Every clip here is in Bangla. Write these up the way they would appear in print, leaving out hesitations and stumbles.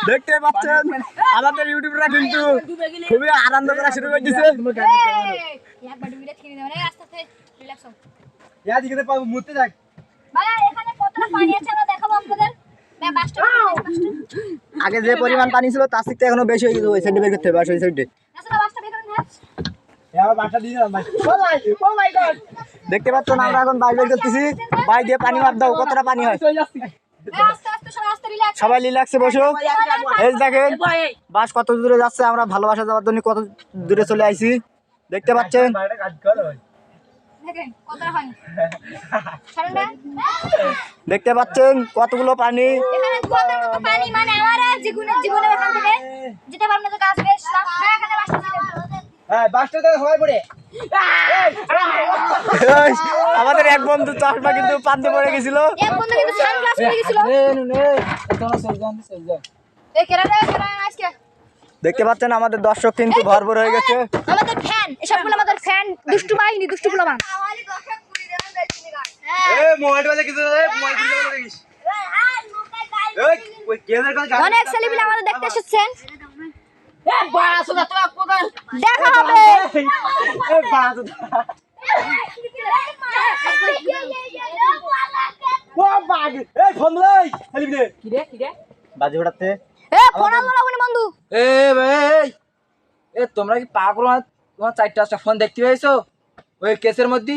দেখতে পাচ্ছেন আমাদের ইউটিউবরা কিন্তু খুবই আনন্দ করা শুরু করে দিয়েছে। আগে যে পরিমাণ পানি ছিল তার থেকে এখনো বেশি হয়ে গেছে। ওই সাইডে বের করতে হবে, ওই সাইডে দেখতে পাচ্ছেন আমরা এখন বাইরে বের করতেছি। বাইরে দিয়ে পানি মার দাও, কতটা পানি হয়। সবাই রিল্যাক্সে বসো। এই দেখেন বাস কত দূরে যাচ্ছে, আমরা ভালোবাসা যাওয়ার জন্য কত দূরে চলে আইছি দেখতে পাচ্ছেন। দেখতে পাচ্ছেন কতগুলো পানি। আমাদের এক বন্ধু চশমা কিন্তু পান্তে পড়ে গেছিল। দেখতে পাচ্ছেন আমাদের দর্শক কিন্তু ভরপুর হয়ে গেছে। আমাদের ফ্যান, এসবগুলো আমাদের ফ্যান, দুষ্টু বাহিনী, দুষ্টু পোলাপান। অনেক সেলিব্রিটি আমাদের দেখতে এসেছেন। দেখা হবে। বাজি ওঠাতে বন্ধু তোমরা কি পাগল? তোমার 4টা ফোন দেখতে পেয়েছো ওই কেসের মধ্যে?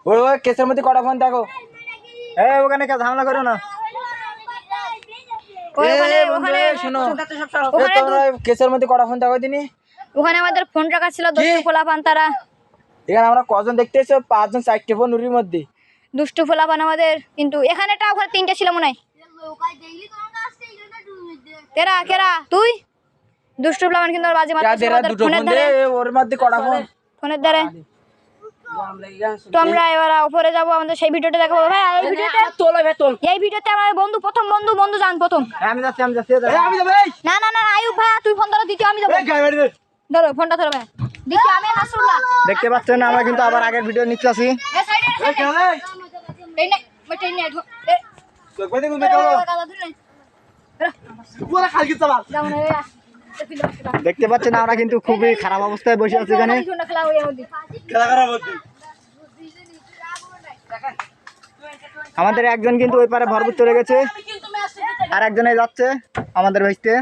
ওই কেসের মধ্যে কটা ফোন দেখো? ওখানে কে ঝামেলা করো না। কেসের মধ্যে কটা ফোন দেখো দিনি? ওখানে আমাদের ফোন রাখা ছিল, দুষ্টু পোলাপান তারা। এখানে আমরা কজন দেখতে এসেছো? 5জন, 4টে ফোন উরির মধ্যে। দুষ্টু পোলাপান আমাদের, কিন্তু এখানেটা ওখানে 3টা ছিল মনে হয়। কেরা কেরা তুই? দুষ্টু পোলাপান কিন্তু বাজি মারতেছে আমাদের ফোনের ধারে। ওর মধ্যে কটা ফোন? ফোনের ধারে। তো আমরা এবার উপরে যাব, আমাদের সেই ভিডিওটা দেখাবো। ভাই এই ভিডিওতে এই ভিডিওতে আমার বন্ধু প্রথম বন্ধু জান প্রথম। আমি যাচ্ছি না না না আয়ুব ভাই তুই ফোন ধরো, দ্বিতীয় আমি যাব। ধরো ফোনটা ধরো ভাই, দ্বিতীয় আমি নাসরুল্লাহ। দেখতে পাচ্ছেন আমরা কিন্তু আবার আগের ভিডিও নিতে আসি। এই সাইডে এই নে মতে নে দেখতে পাচ্ছেন আমরা কিন্তু খুবই খারাপ অবস্থায় বসে আছি এখানে। আমাদের একজন কিন্তু ওই পারে ভরপুর চলে গেছে, আর একজনে যাচ্ছে আমাদের ভাইতে।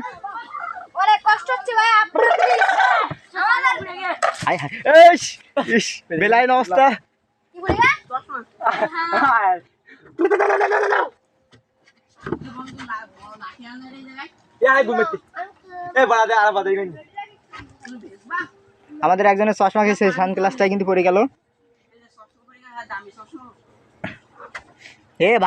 অনেক কষ্ট হচ্ছে ভাই আপনাদের। বেলাইন অবস্থা। কি বলিবা? আমাদের একজনের চশমা খেয়েছে, সানগ্লাসটাই কিন্তু পড়ে গেল।